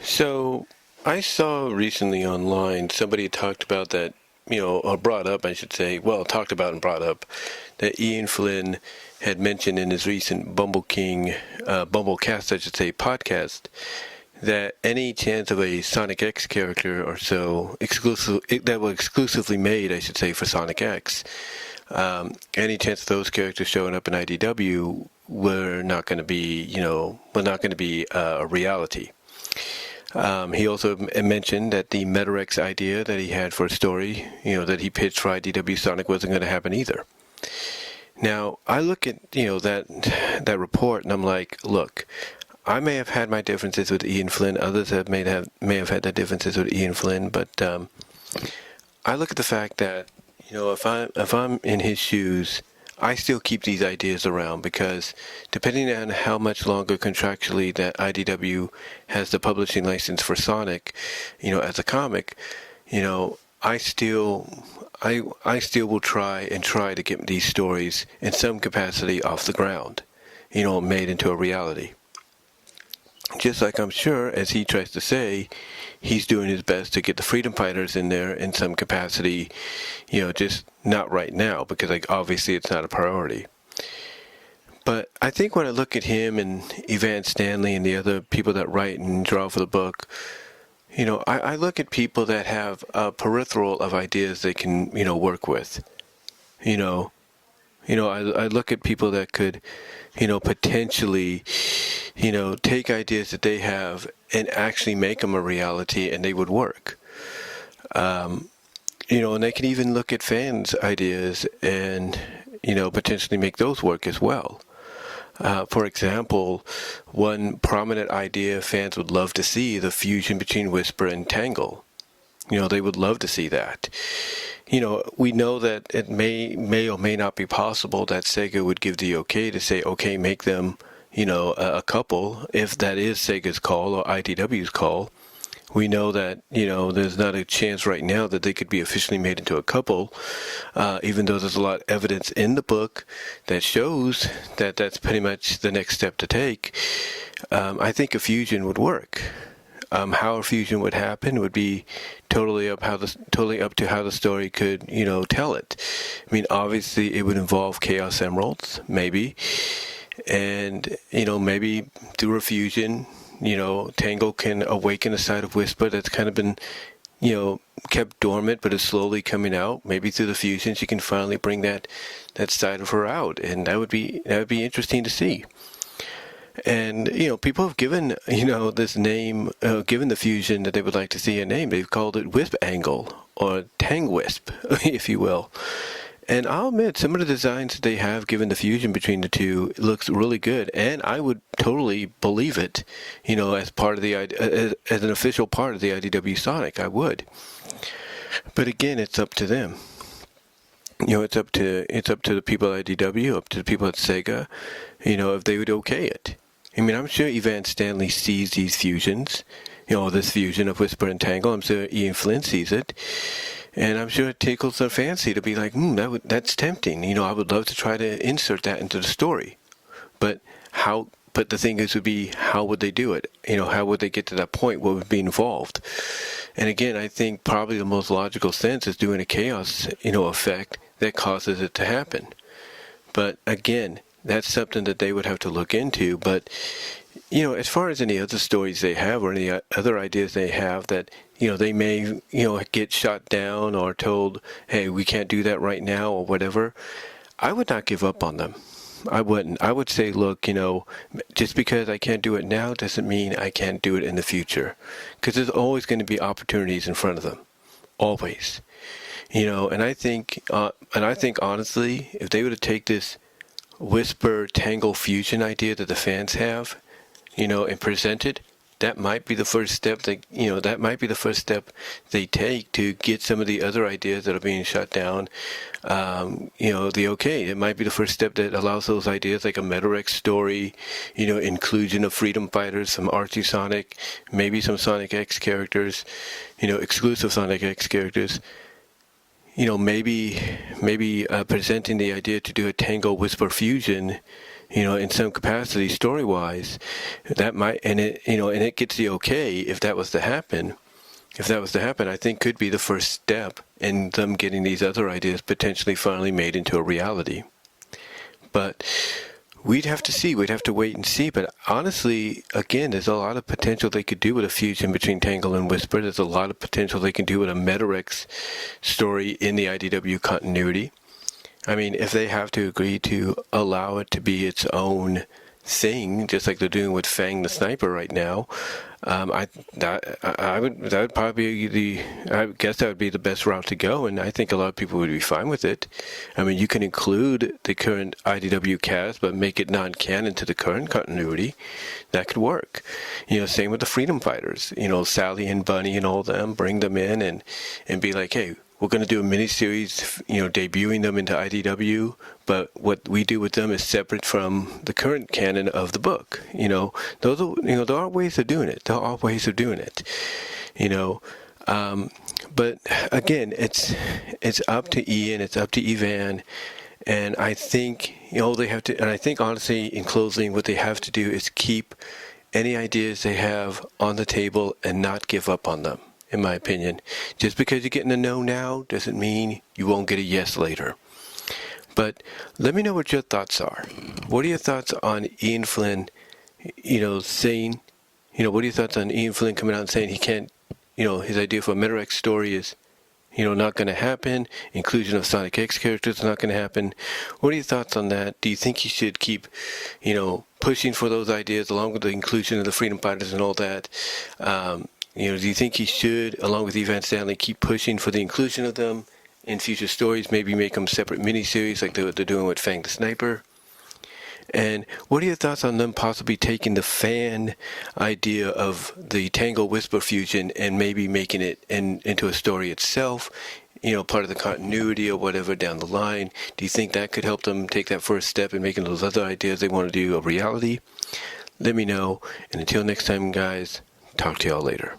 So I saw recently online somebody talked about that, or brought up, I should say, well, talked about and brought up that Ian Flynn had mentioned in his recent Bumblekast, I should say, podcast, that any chance of a Sonic X character or so that was exclusively made, I should say, for Sonic X, any chance of those characters showing up in IDW were not going to be, a reality. He also mentioned that the Metarex idea that he had for a story, that he pitched for IDW Sonic wasn't going to happen either. Now, I look at, that report and I'm like, look, I may have had my differences with Ian Flynn. Others may have had their differences with Ian Flynn, but I look at the fact that, if I'm in his shoes, I still keep these ideas around because depending on how much longer contractually that IDW has the publishing license for Sonic, as a comic, I still will try to get these stories in some capacity off the ground, made into a reality. Just like I'm sure, as he tries to say, he's doing his best to get the Freedom Fighters in there in some capacity, just not right now, because obviously it's not a priority. But I think when I look at him and Evan Stanley and the other people that write and draw for the book, I look at people that have a peripheral of ideas they can, work with. I look at people that could, potentially, take ideas that they have and actually make them a reality, and they would work. And they can even look at fans' ideas and, potentially make those work as well. For example, one prominent idea fans would love to see, the fusion between Whisper and Tangle. They would love to see that. We know that it may or may not be possible that Sega would give the okay to say, okay, make them, a couple, if that is Sega's call or IDW's call. We know that, there's not a chance right now that they could be officially made into a couple, even though there's a lot of evidence in the book that shows that that's pretty much the next step to take. I think a fusion would work. How a fusion would happen would be totally up to how the story could, tell it. I mean, obviously it would involve Chaos Emeralds, maybe. And, maybe through a fusion, Tangle can awaken a side of Whisper that's kind of been, kept dormant, but is slowly coming out. Maybe through the fusion, she can finally bring that side of her out. And that would be interesting to see. And, people have given, this name, given the fusion that they would like to see a name. They've called it Wisp Angle or Tang Wisp, if you will. And I'll admit, some of the designs that they have given the fusion between the two looks really good, and I would totally believe it, as part of as an official part of the IDW Sonic. I would. But again, it's up to them. It's up to the people at IDW, up to the people at Sega, if they would okay it. I mean, I'm sure Evan Stanley sees these fusions, this fusion of Whisper and Tangle. I'm sure Ian Flynn sees it. And I'm sure it tickles their fancy to be like, that's tempting. I would love to try to insert that into the story. But the thing would be, how would they do it? How would they get to that point? What would be involved? And again, I think probably the most logical sense is doing a chaos, effect that causes it to happen. But again, that's something that they would have to look into. But, as far as any other stories they have or any other ideas they have that, they may, get shot down or told, hey, we can't do that right now or whatever, I would not give up on them. I wouldn't. I would say, look, just because I can't do it now doesn't mean I can't do it in the future. Because there's always going to be opportunities in front of them. Always. And I think honestly, if they were to take this Whisper Tangle fusion idea that the fans have, and present it, that might be the first step they take to get some of the other ideas that are being shut down, the okay. It might be the first step that allows those ideas like a Metarex story, inclusion of Freedom Fighters, some Archie Sonic, maybe some Sonic X characters, exclusive Sonic X characters. Maybe presenting the idea to do a Tangle Whisper fusion, in some capacity, story-wise, that might, and it gets the okay if that was to happen. If that was to happen, I think could be the first step in them getting these other ideas potentially finally made into a reality. But we'd have to see. We'd have to wait and see. But honestly, again, there's a lot of potential they could do with a fusion between Tangle and Whisper. There's a lot of potential they can do with a Metarex story in the IDW continuity. I mean, if they have to agree to allow it to be its own thing, just like they're doing with Fang the Sniper right now, I would probably be I guess that would be the best route to go, and I think a lot of people would be fine with it. I mean, you can include the current IDW cast, but make it non-canon to the current continuity. That could work. Same with the Freedom Fighters. Sally and Bunny and all them, bring them in and be like, hey, we're going to do a miniseries, debuting them into IDW, but what we do with them is separate from the current canon of the book. Those are, there are ways of doing it. There are ways of doing it. But again, it's up to Ian, it's up to Evan, and I think they have to. And I think honestly, in closing, what they have to do is keep any ideas they have on the table and not give up on them. In my opinion, just because you're getting a no now doesn't mean you won't get a yes later. But let me know what your thoughts are. What are your thoughts on Ian Flynn, saying, what are your thoughts on Ian Flynn coming out and saying he can't, his idea for a Metarex story is, not going to happen. Inclusion of Sonic X characters is not going to happen. What are your thoughts on that? Do you think he should keep, pushing for those ideas along with the inclusion of the Freedom Fighters and all that? Do you think he should, along with Evan Stanley, keep pushing for the inclusion of them in future stories, maybe make them separate miniseries like they're doing with Fang the Sniper? And what are your thoughts on them possibly taking the fan idea of the Tangle Whisper fusion and maybe making it into a story itself, part of the continuity or whatever down the line? Do you think that could help them take that first step in making those other ideas they want to do a reality? Let me know. And until next time, guys, talk to y'all later.